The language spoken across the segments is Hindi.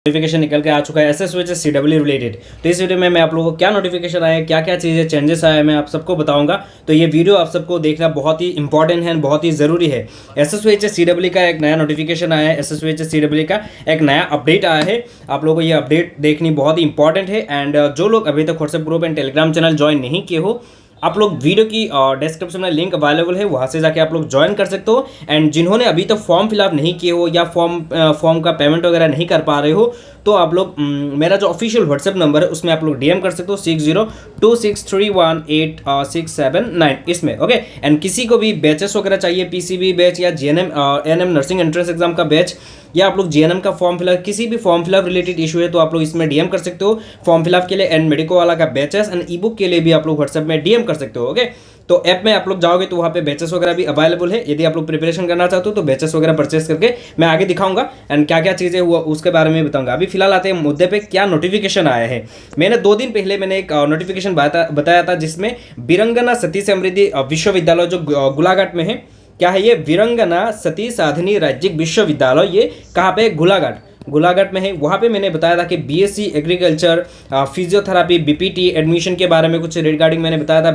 नोटिफिकेशन निकल के आ चुका है एसएसवीएचएस सीडब्ल्यू रिलेटेड। तो इस वीडियो में मैं आप लोगों को क्या नोटिफिकेशन आया, क्या क्या चीज़ें चेंजेस आया, मैं आप सबको बताऊंगा। तो ये वीडियो आप सबको देखना बहुत ही इंपॉर्टेंट है, बहुत ही ज़रूरी है। एसएसवीएचएस सीडब्ल्यू का एक नया नोटिफिकेशन आया है, एसएसवीएचएस सीडब्ल्यू का एक नया अपडेट आया है। आप लोगों को ये अपडेट देखनी बहुत ही इंपॉर्टेंट है। एंड जो लोग अभी तक WhatsApp group and Telegram channel join नहीं किए हो, आप लोग वीडियो की डिस्क्रिप्शन में लिंक अवेलेबल है, वहाँ से जाके आप लोग ज्वाइन कर सकते हो। एंड जिन्होंने अभी तक फॉर्म फिलअप नहीं किए हो या फॉर्म का पेमेंट वगैरह नहीं कर पा रहे हो, तो आप लोग मेरा जो ऑफिशियल व्हाट्सएप नंबर है उसमें आप लोग डीएम कर सकते हो 6026318679 इसमें। ओके, एंड किसी को भी बैचेस वगैरह चाहिए, पीसीबी बैच या GNM ANM nursing entrance exam का बैच, या आप लोग जीएनएम का फॉर्म फिलअप, किसी भी फॉर्म फिलअप रिलेटेड इशू है तो आप लोग इसमें डीएम कर सकते हो। फॉर्म फिलअप के लिए एंड मेडिको वाला का बैचेस एंड ई बुक के लिए भी आप लोग व्हाट्सएप में डीएम कर सकते हो। ओके, तो ऐप में आप लोग जाओगे तो वहाँ पे बैचेस वगैरह भी अवेलेबल है। यदि आप लोग प्रिपरेशन करना चाहते हो तो बैचेस वगैरह परचेस करके मैं आगे दिखाऊंगा एंड क्या क्या चीज़ें हुआ उसके बारे में बताऊंगा। अभी फिलहाल आते हैं मुद्दे पे, क्या नोटिफिकेशन आया है। मैंने 2 दिन पहले मैंने एक नोटिफिकेशन बताया था जिसमें वीरंगना सती समृद्धि विश्वविद्यालय जो गोलाघाट में है, क्या है ये वीरंगना सती साधनी राज्य विश्वविद्यालय, ये कहाँ पे, गोलाघाट में है। वहाँ पे मैंने बताया था कि BSc agriculture, physiotherapy, BPT admission के बारे में कुछ रिगार्डिंग मैंने बताया था,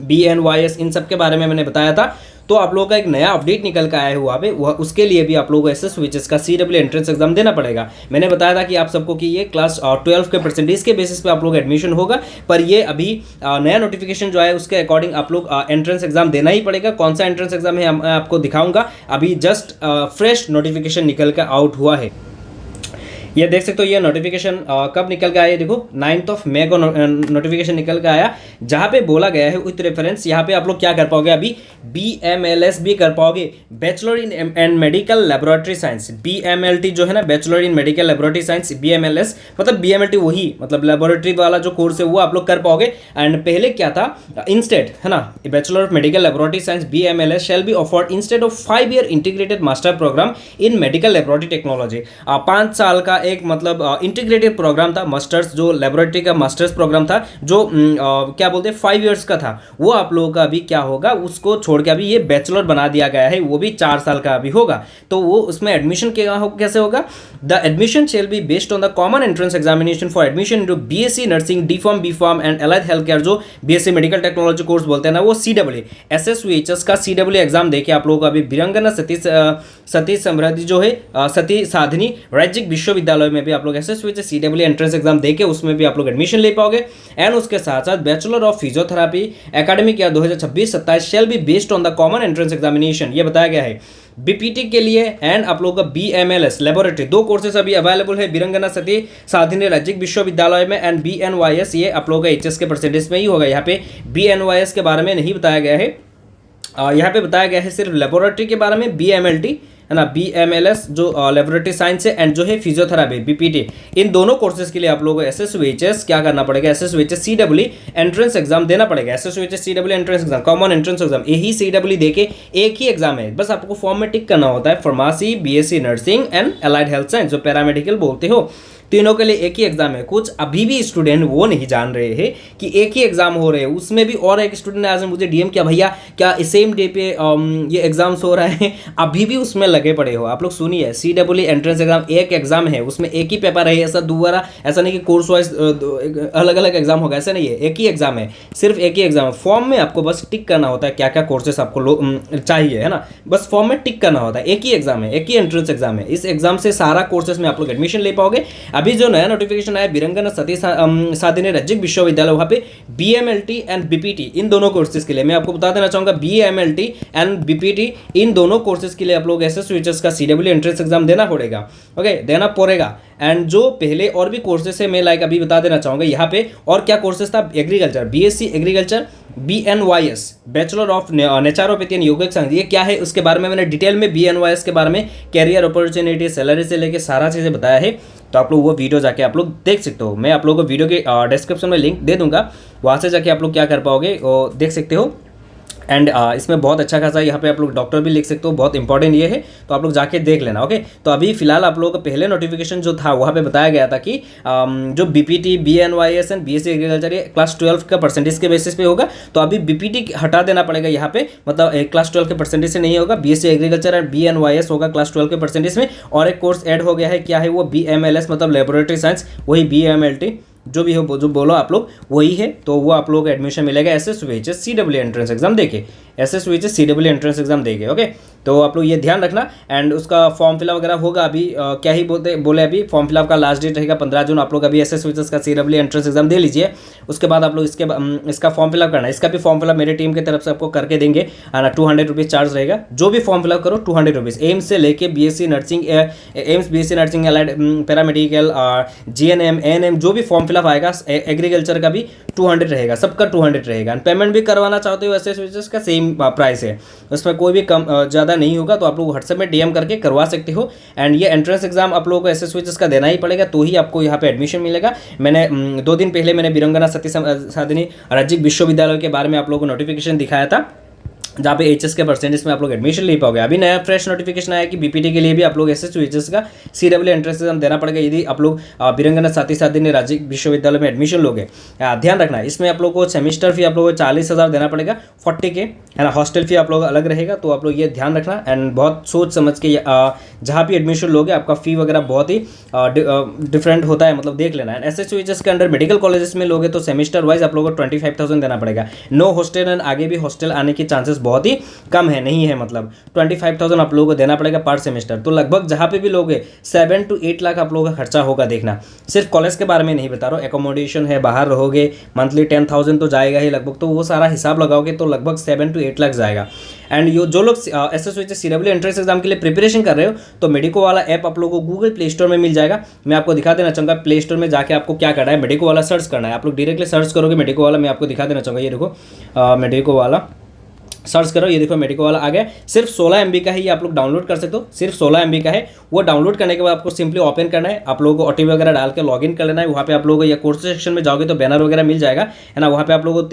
बीएनवाईएस इन सब के बारे में मैंने बताया था। तो आप लोगों का एक नया अपडेट निकल कर आया है वहाँ पे, वह उसके लिए भी आप लोगों को एसएसवीएचएस का सीडब्ल्यू एंट्रेंस एग्जाम देना पड़ेगा। मैंने बताया था कि आप सबको कि ये क्लास 12 के परसेंटेज के बेसिस पे आप लोग एडमिशन होगा, पर ये अभी नया नोटिफिकेशन जो है उसके अकॉर्डिंग आप लोग एंट्रेंस एग्जाम देना ही पड़ेगा। कौन सा एंट्रेंस एग्जाम है मैं आपको दिखाऊंगा। अभी जस्ट फ्रेश नोटिफिकेशन निकल कर आउट हुआ है। ये देख सकते हो, ये नोटिफिकेशन कब निकल के आया, देखो 9 मई को नोटिफिकेशन निकल के आया, जहाँ पे बोला गया है विथ रेफरेंस। यहाँ पे आप लोग क्या कर पाओगे, अभी BMLS भी कर पाओगे, bachelor in and medical laboratory science. BMLT जो है ना, bachelor in medical laboratory science, BMLS मतलब BMLT वही मतलब लेबोरेटरी वाला जो कोर्स है वो आप लोग कर पाओगे। एंड पहले क्या था, इंस्टेड है ना, bachelor of medical laboratory science BMLS shall be offered instead of 5 year integrated master program in medical laboratory technology. 5 साल का एक मतलब इंटीग्रेटेड प्रोग्राम था, मास्टर्स जो लेबोरेटरी का मास्टर्स प्रोग्राम था, जो क्या बोलते हैं 5 इयर्स का था, वो आप लोगों का अभी क्या होगा, उसको छोड़ के अभी ये बैचलर बना दिया गया है, वो भी 4 साल का अभी होगा। तो वो उसमें एडमिशन कैसे होगा, the admission shall be based on the common entrance examination for admission into BSc nursing, D.Pharm, B.Pharm and allied health care, जो बीएससी मेडिकल टेक्नोलॉजी कोर्स बोलते हैं ना, वो सीडब्ल्यू एसएसवीएचएस का सीडब्ल्यू एग्जाम देके आप लोगों को अभी वीरंगना सती समृद्धि जो है सती साधनी राज्य विश्वविद्यालय में भी आप लोग एसएसवीएचएस सीडब्ल्यू एंट्रेंस एग्जाम देके उसमें भी आप लोग एडमिशन ले पाओगे। एंड उसके साथ साथ bachelor of physiotherapy academic year 2026-27 shall be based on the common entrance examination, ये बताया गया है। बीपीटी के लिए एंड आप लोगों का BMLS लेबोरेटरी 2 कोर्सेस अभी अवेलेबल है वीरंगना सती साधनी राज्य विश्वविद्यालय में। एंड BNYS ये आप लोगों का HS के परसेंटेज में ही होगा। यहाँ पे BNYS के बारे में नहीं बताया गया है, यहाँ पे बताया गया है सिर्फ लेबोरेटरी के बारे में, BMLT है ना, BMLS जो लेबोरेटरी साइंस है, एंड जो है फिजियोथेरापी BPT, इन दोनों कोर्सेज के लिए आप लोगों को एसएसवीएचएस क्या करना पड़ेगा, एसएसवीएचएस सीडब्ल्यू एंट्रेंस एग्जाम देना पड़ेगा। SSVHS CW entrance exam, common entrance exam, यही सीडब्ल्यू देके एक ही एग्जाम है, बस आपको फॉर्म में टिक करना होता है, pharmacy, BSc nursing and allied health science जो पैरामेडिकल बोलते हो, तीनों के लिए एक ही एग्जाम है। कुछ अभी भी स्टूडेंट वो नहीं जान रहे हैं कि एक ही एग्जाम हो रहे हैं, उसमें भी। और एक स्टूडेंट ने आज मुझे डीएम किया, भैया क्या सेम डे पे ये एग्जाम्स हो रहे हैं, अभी भी उसमें लगे पड़े हो। आप लोग सुनिए, सीडब्ल्यू एंट्रेंस एग्जाम एक एग्जाम है, उसमें एक ही पेपर है, ऐसा दोबारा ऐसा नहीं कि कोर्स वाइज अलग अलग एग्जाम होगा, ऐसा नहीं है, एक ही एग्जाम है, सिर्फ एक ही एग्जाम है। फॉर्म में आपको बस टिक करना होता है क्या क्या कोर्सेस आपको चाहिए, है ना, बस फॉर्म में टिक करना होता है। एक ही एग्जाम है, एक ही एंट्रेंस एग्जाम है, इस एग्जाम से सारा कोर्सेस में आप लोग एडमिशन ले पाओगे। अभी जो नया नोटिफिकेशन आया वीरंगना सती साधनी राज्य विश्वविद्यालय, वहाँ पे BMLT एंड BPT इन दोनों कोर्सेज के लिए मैं आपको बता देना चाहूँगा, BMLT एंड BPT इन दोनों कोर्सेज के लिए आप लोग एसएसवीएचएस का सीडब्ल्यू एंट्रेंस एग्जाम देना पड़ेगा। ओके, देना पड़ेगा। एंड जो पहले और भी कोर्सेज है मैं अभी बता देना चाहूँगा यहाँ पे। और क्या कोर्सेज था, agriculture, BSc agriculture, BNYS bachelor of naturopathy and yogic science, ये क्या है उसके बारे में मैंने डिटेल में BNYS के बारे में कैरियर अपॉर्चुनिटी, सैलरी से लेके सारा चीज़ें बताया है। तो आप लोग वो वीडियो जाके आप लोग देख सकते हो, मैं आप लोगों को वीडियो के डिस्क्रिप्शन में लिंक दे दूंगा, वहाँ से जाके आप लोग क्या कर पाओगे वो देख सकते हो। एंड इसमें बहुत अच्छा खासा यहाँ पे आप लोग डॉक्टर भी लिख सकते हो, बहुत इंपॉर्टेंट ये है, तो आप लोग जाके देख लेना। ओके, तो अभी फिलहाल आप लोगों को पहले नोटिफिकेशन जो था वहाँ पे बताया गया था कि जो बीपीटी, बीएनवाईएस एंड बीएससी एग्रीकल्चर ये क्लास 12 का परसेंटेज के बेसिस पे होगा। तो अभी बीपीटी हटा देना पड़ेगा यहाँ पे, मतलब क्लास 12 के परसेंटेज से नहीं होगा। बीएससी एग्रीकल्चर एंड बीएनवाईएस होगा क्लास 12 के परसेंटेज में। और एक कोर्स ऐड हो गया है, क्या है वो, बीएमएलएस मतलब लेबोरेटरी साइंस, वही बीएमएलटी जो भी हो, जो बोलो आप लोग वही है। तो वो आप लोगों को एडमिशन मिलेगा एसएसवीएचएस सीडब्ल्यू एंट्रेंस एग्जाम देके, एसएसवीएचएस सीडब्ल्यू एंट्रेंस एग्जाम देके। ओके, तो आप लोग ये ध्यान रखना। एंड उसका फॉर्म फिलअप वगैरह होगा अभी, क्या ही बोले अभी फॉर्म फिलअप का लास्ट डेट रहेगा 15 जून। आप लोग अभी एसएसवीएचएस का सीडब्ल्यू एंट्रेंस एग्जाम दे लीजिए, उसके बाद आप लोग इसका फॉर्म फिलअप करना है। इसका भी फॉर्म फिलअप मेरी टीम की तरफ से आपको करके देंगे, 200 रुपीज़ चार्ज रहेगा। जो भी फॉर्म फिलअप करो 200 रुपीज़, एम्स से लेके BSc nursing, AIIMS BSc nursing, allied paramedical, GNM, ANM, जो भी फॉर्म फिलअप आएगा, एग्रीकल्चर का भी 200 रहेगा, सबका 200 रहेगा। पेमेंट भी करवाना चाहते हो एसएसवीएचएस का सेम प्राइस है, उसमें कोई भी कम ज़्यादा नहीं होगा। तो आप लोग व्हाट्सएप में डीएम करके करवा सकते हो। एंड ये एंट्रेंस एग्जाम आप लोगों को एसएसवीएचएस का देना ही पड़ेगा, तो ही आपको यहाँ पे एडमिशन मिलेगा। मैंने 2 दिन पहले मैंने वीरंगना सती साधिनी राज्य विश्वविद्यालय के बारे में आप लोगों को नोटिफिकेशन दिखाया था, जहाँ पे एचएस के परसेंटेज में आप लोग एडमिशन ले पाओगे। अभी नया फ्रेश नोटिफिकेशन आया कि बीपीटी के लिए भी आप लोग एसएसवीएचएस का सीडब्ल्यू एंट्रेंस एग्जाम देना पड़ेगा यदि आप लोग वीरंगना सती साधिनी राज्य विश्वविद्यालय में एडमिशन लोगे। ध्यान रखना, इसमें आप लोग को सेमिस्टर फी आप लोगों को 40,000 देना पड़ेगा, 40 के है ना। हॉस्टल फी आप लोग अलग रहेगा, तो आप लोग ये ध्यान रखना। एंड बहुत सोच समझ के जहाँ भी एडमिशन लोगे आपका फी वगैरह बहुत ही डिफरेंट होता है, मतलब देख लेना। एंड एसएसवीएचएस के अंडर मेडिकल कॉलेजेस में लोगे तो सेमिस्टर वाइज आप लोगों को 25,000 देना पड़ेगा। नो हॉस्टल, एंड आगे भी हॉस्टल आने के चांसेस बहुत ही कम है, नहीं है, मतलब 25,000 आप लोगों को देना पड़ेगा पर सेमेस्टर। तो लगभग जहाँ पे भी लोगे 7 to 8 लाख आप लोगों का खर्चा होगा। देखना, सिर्फ कॉलेज के बारे में नहीं बता रहा हूँ, एकोमोडेशन है, बाहर रहोगे, मंथली 10,000 तो जाएगा ही लगभग। तो वो सारा हिसाब लगाओगे तो लगभग 7 to 8 लाख जाएगा। एंड जो लोग एसएसवीएचएस सीडब्ल्यू एंट्रेंस एग्जाम के लिए प्रिपरेशन कर रहे हो तो मेडिको वाला ऐप आप लोगों को गूगल प्ले स्टोर में मिल जाएगा। मैं आपको दिखा देना चाहूँगा, प्ले स्टोर में जाके आपको क्या करना है, मेडिको वाला सर्च करना है। आप लोग डायरेक्टली सर्च करोगे मेडिको वाला, मैं आपको दिखा देना चाहूँगा, ये देखो मेडिको वाला सर्च करो, ये देखो मेडिको वाला आ गया। सिर्फ 16 MB का है, ये आप लोग डाउनलोड कर सकते हो, सिर्फ 16 MB का है। वो डाउनलोड करने के बाद आपको सिंपली ओपन करना है, आप लोगों को OTP वगैरह डाल के लॉगिन कर लेना है। वहाँ पे आप लोगों को या कोर्स सेक्शन में जाओगे तो बैनर वगैरह मिल जाएगा, है ना। वहाँ पे आप लोगों को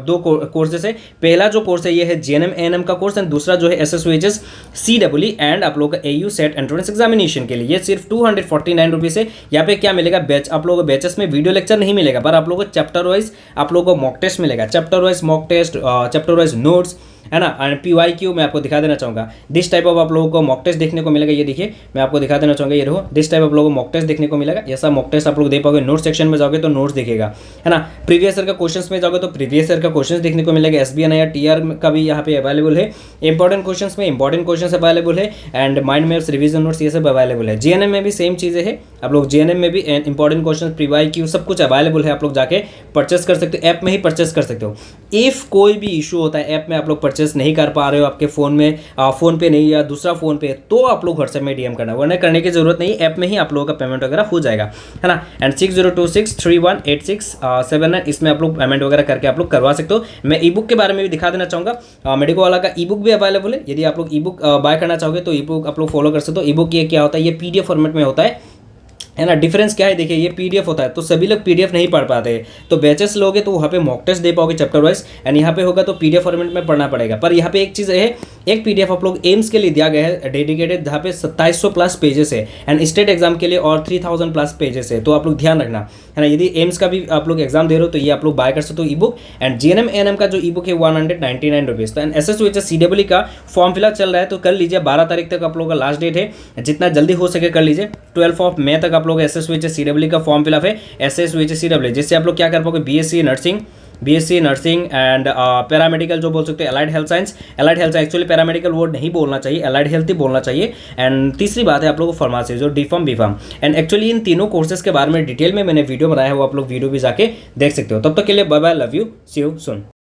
2 कोर्सेस है। पहला जो कोर्स है ये है जीएनएम एएनएम का कोर्स, एंड दूसरा जो है एसएसवीएचएस सीडब्ल्यू एंड आप लोगों का AU सेट एंट्रेंस एग्जामिनेशन के लिए। ये सिर्फ 249 रुपीज़ है। यहाँ पे क्या मिलेगा, बैच आप लोगों को बैचेस में वीडियो लेक्चर नहीं मिलेगा, पर आप लोगों को चैप्टर वाइज आप लोगों को मॉक टेस्ट मिलेगा, chapter wise mock test, chapter wise notes, है ना। एंड PYQ मैं आपको दिखा देना चाहूँगा, दिस टाइप ऑफ आप लोगों को मॉक टेस्ट देखने को मिलेगा। ये देखिए मैं आपको दिखा देना चाहूँगा, ये रहो, दिस टाइप आप लोगों को मॉक टेस्ट देखने को मिलेगा। ऐसा मॉक टेस्ट आप लोग दे पाओगे। नोट सेक्शन में जाओगे तो नोट्स दिखेगा, है ना। प्रीवियस ईयर का क्वेश्चंस में जाओगे तो प्रीवियस ईयर का क्वेश्चंस देखने को मिलेगा। SBN या TR का भी यहाँ पे अवेलेबल है। इंपॉर्टेंट क्वेश्चंस में इंपॉर्टेंट क्वेश्चंस अवेलेबल है, and mind maps, revision notes, ये सब अवेलेबल है। GNM में भी सेम चीज़ें है, आप लोग GNM में भी इंपॉर्टेंट क्वेश्चन, PYQ सब कुछ अवेलेबल है। आप लोग जाके परचेस कर सकते हो, ऐप में ही परचेस कर सकते हो। इफ़ कोई भी इशू होता है, ऐप में आप लोग परचेस नहीं कर पा रहे हो, आपके फ़ोन में फ़ोन पे नहीं या दूसरा फ़ोन पे, तो आप लोग व्हाट्सएप में DM करना, वरना करने की जरूरत नहीं, ऐप में ही आप लोगों का पेमेंट वगैरह हो जाएगा, है ना। एंड 6026318679 इसमें आप लोग पेमेंट वगैरह करके आप लोग करवा सकते हो। मैं ई बुक के बारे में भी दिखा देना चाहूँगा, मेडिको वाला का ई बुक भी अवेलेबल है। यदि आप लोग ई बुक बाय करना चाहोगे तो ई बुक आप लोग फॉलो कर सकते हो। ई बुक ये क्या होता है, ये PDF फॉर्मेट में होता है ना। डिफरेंस क्या है, देखिए ये PDF होता है, तो सभी लोग PDF नहीं पढ़ पाते, तो बैचेस लोगे तो वहाँ पे मॉक टेस्ट दे पाओगे चैप्टर वाइज, एंड यहाँ पे होगा तो PDF फॉर्मेट में पढ़ना पड़ेगा। पर यहाँ पे एक चीज़ है, एक PDF आप लोग एम्स के लिए दिया गया है डेडिकेटेड, जहाँ पे 2700 प्लस पेजेस है, एंड स्टेट एग्जाम के लिए और 3000 प्लस पेजेस है। तो आप लोग ध्यान रखना, है ना। यदि एम्स का भी आप लोग एग्जाम दे रहे हो तो ये आप लोग बाय कर सकते हो ई बुक। एंड GNM ANM का जो ई बुक है 199 रुपीज़। तो एंड SSVHS CWE का फॉर्म फिलअप चल रहा है, तो कर लीजिए, 12 तारीख तक आप लोगों का लास्ट डेट है, जितना जल्दी हो सके कर लीजिए। 12 मई तक आप लोग SSVHS CWE का फॉर्म फिलअप है, SSVHS CWE, जिससे आप लोग क्या कर पाओगे, BSc नर्सिंग एंड पैरामेडिकल जो बोल सकते हैं, allied health science, actually paramedical word नहीं बोलना चाहिए, एलाइड हेल्थ ही बोलना चाहिए। एंड तीसरी बात है आप लोगों को फार्मेसी, जो D.Pharm B.Pharm। And actually in तीनों कोर्सेज के बारे में डिटेल में मैंने वीडियो बनाया है, वो आप लोग वीडियो भी जाके देख सकते हो। तब तक के लिए bye bye, love you, see you soon.